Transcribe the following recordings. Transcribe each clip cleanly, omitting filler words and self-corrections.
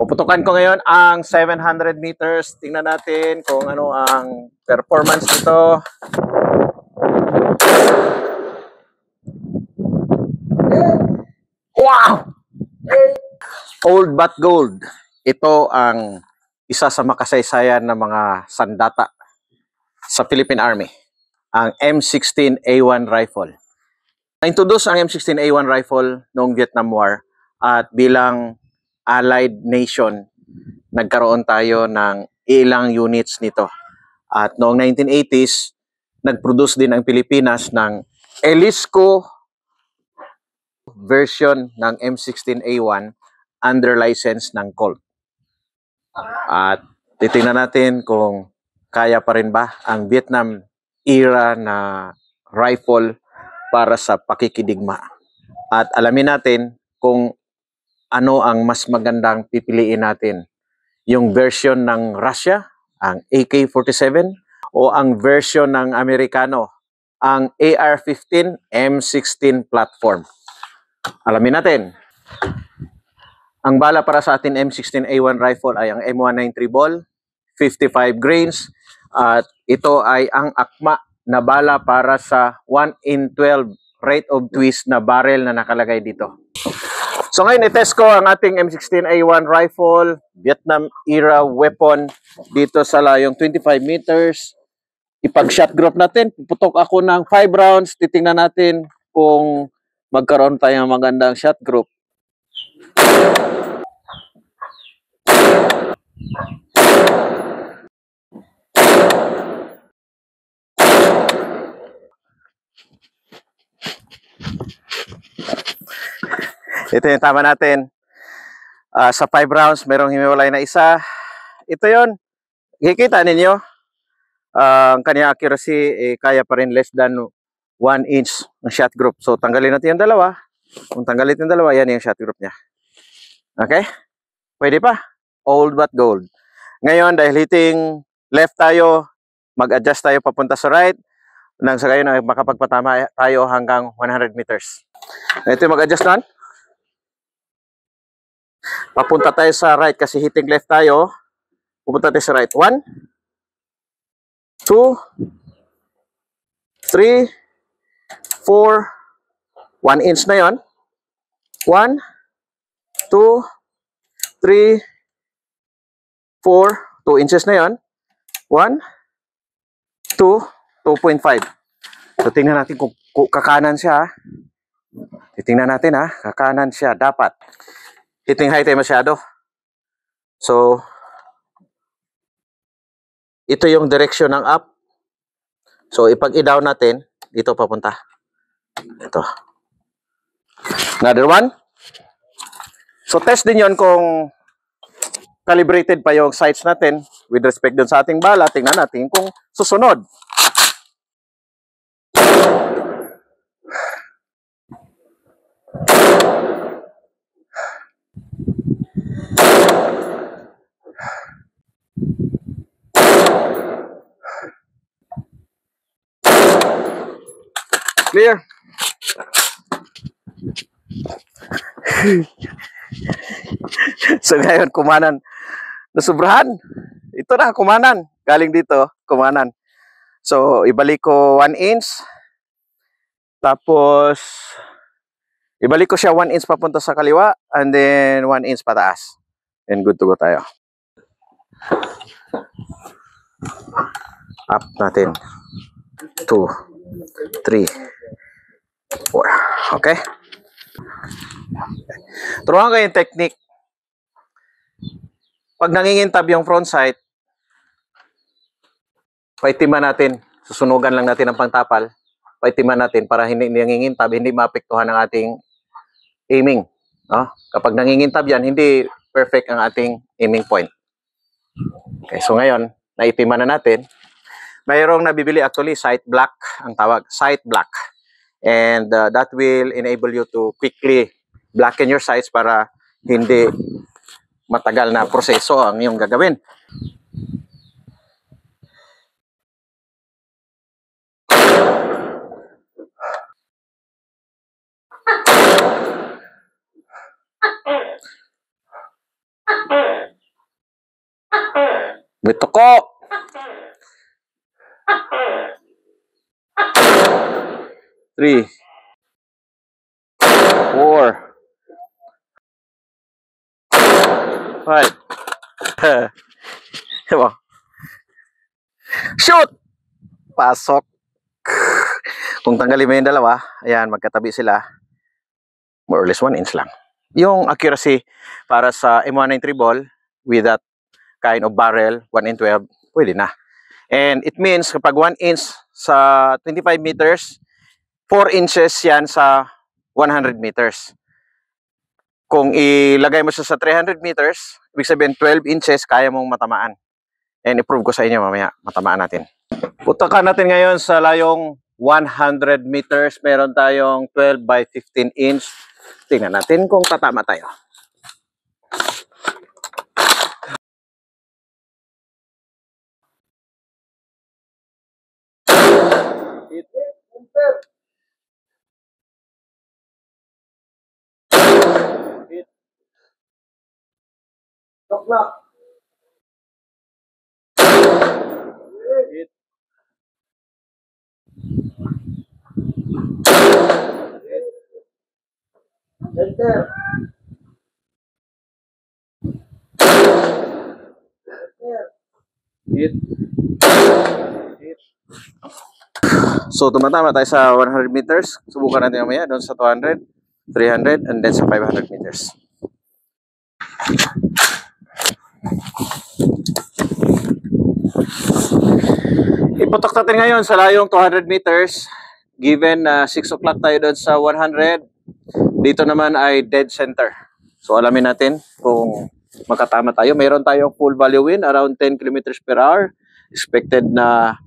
Puputukan ko ngayon ang 700 meters. Tingnan natin kung ano ang performance nito. Wow! Old but gold. Ito ang isa sa makasaysayan ng mga sandata sa Philippine Army. Ang M16A1 rifle. Na-introduce ang M16A1 rifle noong Vietnam War at bilang allied nation, nagkaroon tayo ng ilang units nito. At noong 1980s, nag-produce din ang Pilipinas ng Elisco version ng M16A1 under license ng Colt. At titingnan natin kung kaya pa rin ba ang Vietnam era na rifle para sa pakikidigma. At alamin natin kung ano ang mas magandang pipiliin natin. Yung version ng Russia, ang AK-47, o ang version ng Amerikano, ang AR-15 M16 platform. Alamin natin. Ang bala para sa atin M16A1 rifle ay ang M193 ball, 55 grains, at ito ay ang akma na bala para sa 1 in 12 rate of twist na barrel na nakalagay dito. So ngayon i-test ko ang ating M16A1 rifle, Vietnam era weapon dito sa layong 25 meters. Ipag-shot group natin, putok ako ng 5 rounds, titingnan natin kung magkaroon tayo ng magandang shot group. Ito yung tama natin. Sa 5 rounds, merong himiwalay na isa. Ito yon. Kikita ninyo, ang kanyang accuracy, kaya pa rin less than 1 inch ng shot group. So, tanggalin natin yung dalawa. Kung tanggalin yung dalawa, yan yung shot group niya. Okay? Pwede pa. Old but gold. Ngayon, dahil hitting left tayo, mag-adjust tayo papunta sa right. Nang sa gayon, makapagpatama tayo hanggang 100 meters. Ito yung mag-adjust na. Papunta tayo sa right kasi hitting left tayo. Pupunta tayo sa right. 1, 2, 3, 4, 1 inch na yon. 1, 2, 3, 4, 2 inches na yon. 1, 2, 2.5. So tingnan natin kung kakanan siya. Titingnan natin ha, kakanan siya dapat. Hitting height ay masyado. So, ito yung direction ng up. So, ipag-i-down natin, dito papunta. Ito. Another one. So, test din yon kung calibrated pa yung sights natin with respect dun sa ating bala. Tingnan natin kung susunod. Clear. So ngayon, kumanan. Nasubrahan. Ito na, kumanan. Galing dito, kumanan. So, ibalik ko 1 inch. Tapos, ibalik ko siya 1 inch papunta sa kaliwa. And then, 1 inch pataas. And good to go tayo. Up natin. 2, 3, 4. Okay? Turuan ko yung technique. Pag nangingintab yung front sight, paitiman natin. Susunugan lang natin ang pangtapal. Paitiman natin para hindi nangingintab, hindi maapektuhan ang ating aiming. No? Kapag nangingintab yan, hindi perfect ang ating aiming point. Okay, so ngayon, naitiman na natin. Mayroong nabibili actually, sight block, ang tawag, sight block. And that will enable you to quickly blacken your sights para hindi matagal na proseso ang iyong gagawin. Bito ko! 3, 4, 5. Diba? Shoot! Pasok. Kung tanggalin mo yung dalawa, ayan, magkatabi sila. More or less 1 inch lang. Yung accuracy para sa M193 ball with that kind of barrel, 1 in 12, pwede na. And it means kapag 1 inch sa 25 meters, 4 inches yan sa 100 meters. Kung ilagay mo siya sa 300 meters, ibig sabihin 12 inches, kaya mong matamaan. And i-prove ko sa inyo mamaya, matamaan natin. Putakan natin ngayon sa layong 100 meters. Meron tayong 12 by 15 inch. Tingnan natin kung tatama tayo. So tumatama tayo sa 100 meters. Subukan natin mamaya doon sa 200, 300, and then sa 500 meters. Iputok natin ngayon sa layong 200 meters. Given 6 o'clock tayo doon sa 100. Dito naman ay dead center. So alamin natin kung makatama tayo. Mayroon tayong full value wind around 10 kilometers per hour. Expected na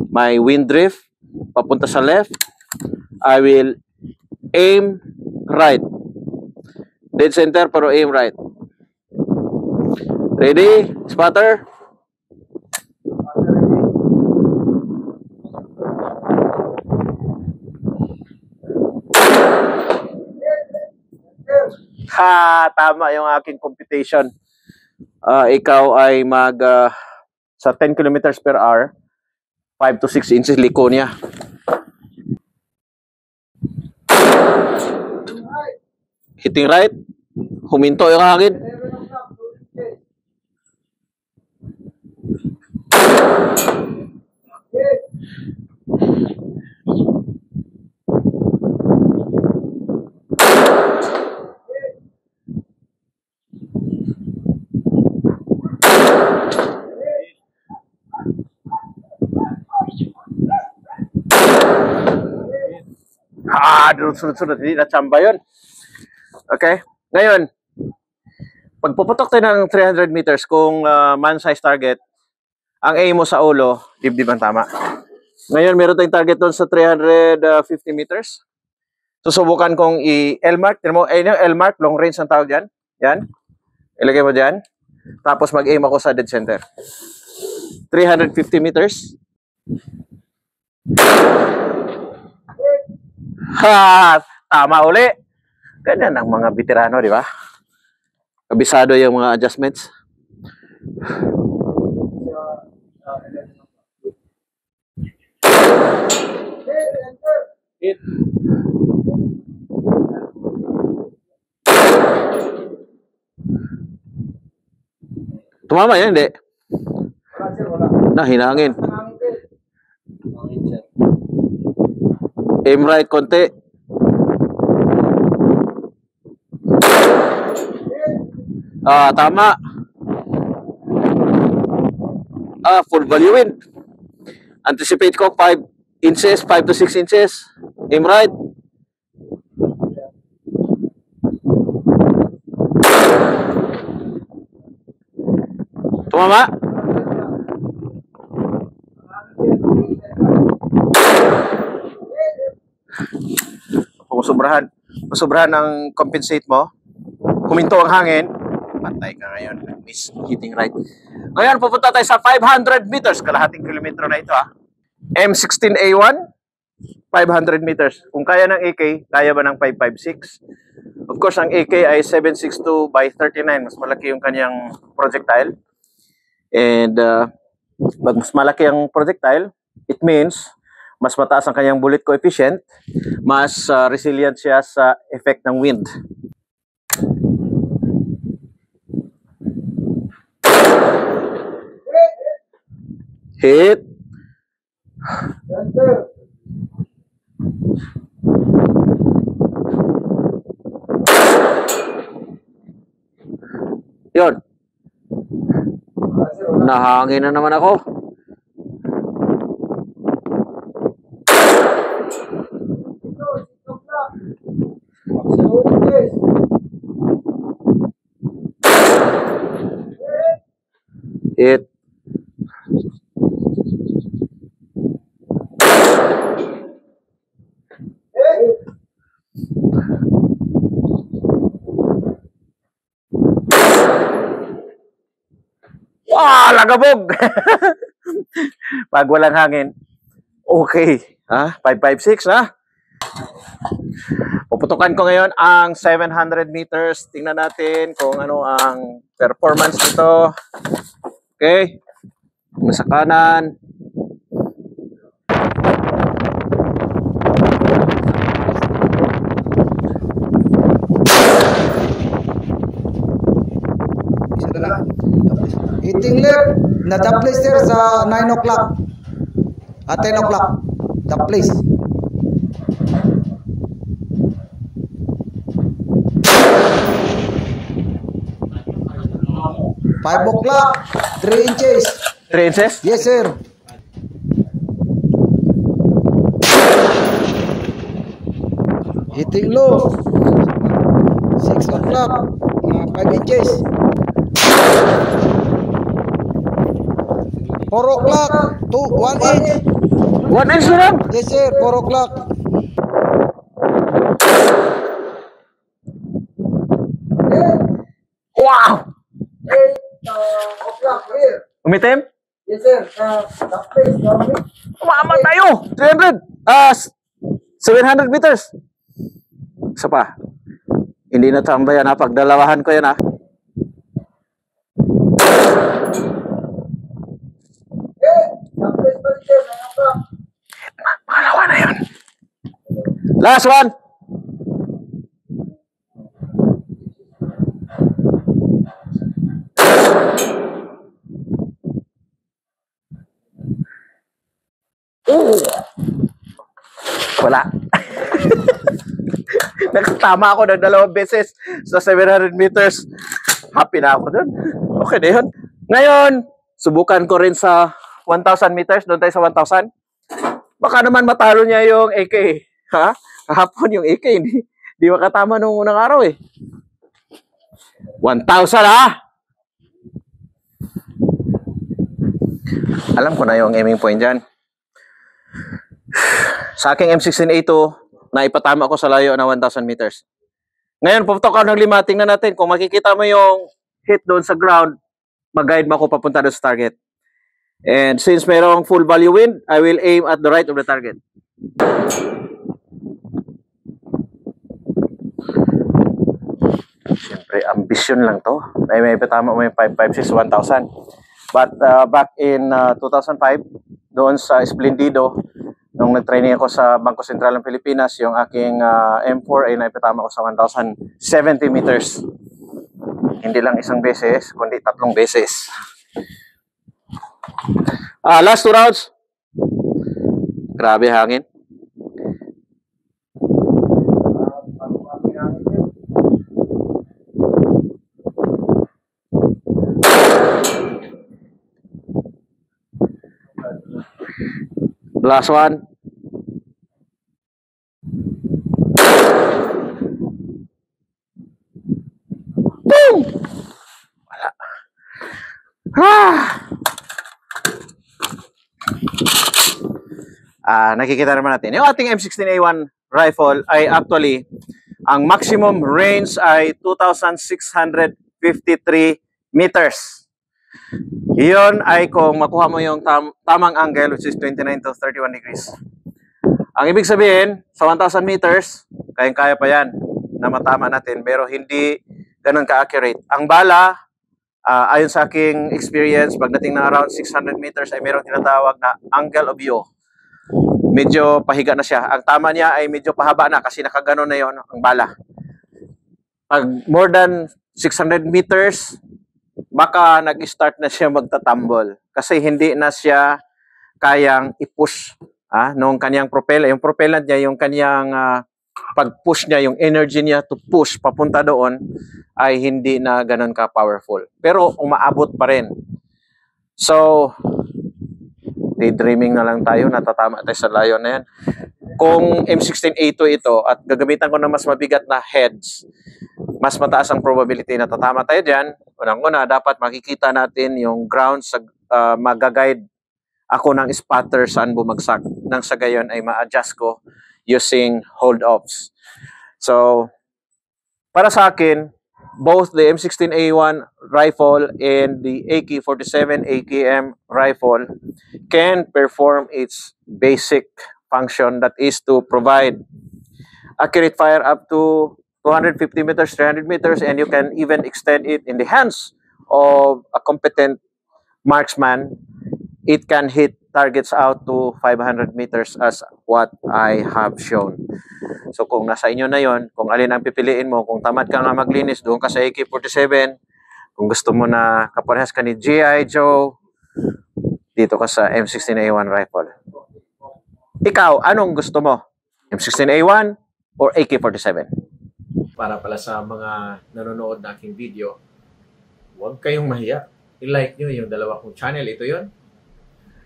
may wind drift papunta sa left. I will aim right. Dead center pero aim right. Ready? Spotter? Ha, tama yung aking computation. Ikaw ay sa 10 kilometers per hour, 5 to 6 inches liko niya. Hitting right. Huminto yung hangin. Sunod-sunod, hindi na-chamba yun. Okay? Ngayon, pagpuputok tayo ng 300 meters, kung man-size target, ang aim mo sa ulo, dibdib ang tama. Ngayon, meron tayong target doon sa 350 meters. Susubukan kong i-L-mark. Tignan mo, yung L-mark, long range ang tawag dyan. Yan. Ilagay mo dyan. Tapos mag-aim ako sa dead center. 350 meters. Ha! Tama uli. Ganyan ang mga veterano, di ba? Kabisado yung mga adjustments. Tumama yan, hindi? Na, hinangin. Aim right konti. Tama. Full value wind. Anticipate ko 5 inches, 5 to 6 inches. Aim right. Tumama. Masubrahan ang compensate mo. Huminto ang hangin. Patay ka ngayon. Miss hitting right. Ngayon, pupunta tayo sa 500 meters. Kalahating kilometro na ito M16A1, 500 meters. Kung kaya ng AK, kaya ba ng 556? Of course, ang AK ay 762 by 39. Mas malaki yung kanyang projectile. And pag mas malaki ang projectile, it means mas mataas ang kanyang bullet coefficient, mas resilient siya sa effect ng wind. Hit. Yun. Nahangin na naman ako. Hit. Wow, lagabog! Pag walang hangin. Okay. Ha? 556 na. Puputukan ko ngayon ang 700 meters. Tingnan natin kung ano ang performance nito. Okay. Sa kanan. Hitting left na the place there sa 9 o'clock at 10 o'clock the place. Five o'clock, 3 inches. 3 inches? Yes, sir. Hitting low. 6 o'clock, 5 inches. 4 o'clock, 1 inch. 1 inch na lang? Yes, sir, 4 o'clock. Wow! 8 o'clock here. Umitim? Yes, sir. The place, Umama tayo! 300! 700 meters! Isa pa. Hindi na tambayan ha. Pagdalawahan ko yan ha. Pangalawa na yun. Last one! Wala. Nakatama ako ng 2 beses sa 700 meters. Happy na ako dun. Okay na yun. Ngayon, subukan ko rin sa 1,000 meters. Doon tayo sa 1,000. Baka naman matalo niya yung AK. Ha? Kahapon yung AK. Hindi makatama nung unang araw eh. 1,000 ha? Alam ko na yung aiming point dyan. Sa aking M16A2, naipatama ko sa layo na 1,000 meters. Ngayon, puputok ako ng 5. Tingnan natin. Kung makikita mo yung hit doon sa ground, mag-guide mo ako papunta doon sa target. And since mayroong full value wind, I will aim at the right of the target. Siyempre, ambition lang to. May patama mo yung 556, 1,000. But back in 2005, doon sa Esplendido, nung nag-training ako sa Bangko Sentral ng Pilipinas, yung aking M4 ay naipatama ko sa 1,070 meters. Hindi lang isang beses, kundi 3 beses. Last 2 rounds. Grabe hangin. Last one. Boom! Wala. Nakikita naman natin. Yung ating M16A1 rifle ay actually, ang maximum range ay 2,653 meters. Iyon ay kung makuha mo yung tamang angle, which is 29 to 31 degrees. Ang ibig sabihin, sa 1,000 meters, kayang-kaya pa yan na matama natin, pero hindi ganun ka-accurate. Ang bala, Ayon sa aking experience, pagdating ng around 600 meters ay mayroong tinatawag na angle of view. Medyo pahiga na siya. Ang tama niya ay medyo pahaba na kasi nakaganon na yon ang bala. Pag more than 600 meters, baka nag-start na siya magtatambol kasi hindi na siya kayang i-push nung kanyang propeller. Yung propellant niya, yung kanyang pag-push niya, yung energy niya to push papunta doon ay hindi na ganun ka-powerful. Pero umaabot pa rin. So, daydreaming na lang tayo, natatama tayo sa layo na yan. Kung M16A2 ito at gagamitan ko na mas mabigat na heads, mas mataas ang probability na tatama tayo dyan. Unang-una, dapat makikita natin yung ground sa mag-guide ako ng spotter saan bumagsak. Nang sa gayon ay ma-adjust ko using hold-offs. So, para sa akin, both the M16A1 rifle and the AK-47 AKM rifle can perform its basic function, that is to provide accurate fire up to 250 meters, 300 meters, and you can even extend it in the hands of a competent marksman. It can hit targets out to 500 meters as what I have shown. So kung nasa inyo na yon, kung alin ang pipiliin mo, kung tamad ka nga maglinis, doon ka sa AK-47. Kung gusto mo na kaparehas ka ni G.I. Joe, dito ka sa M16A1 rifle. Ikaw, anong gusto mo? M16A1 or AK-47? Para pala sa mga nanonood na aking video, huwag kayong mahiya. I-like nyo yung dalawa kong channel. Ito yon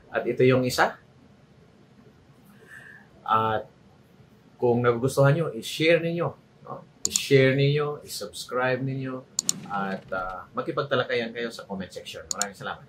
at ito yung isa. At kung nagugustuhan nyo, i-share ninyo. No? I-share ninyo, i-subscribe ninyo, at makipagtalakayan kayo sa comment section. Maraming salamat.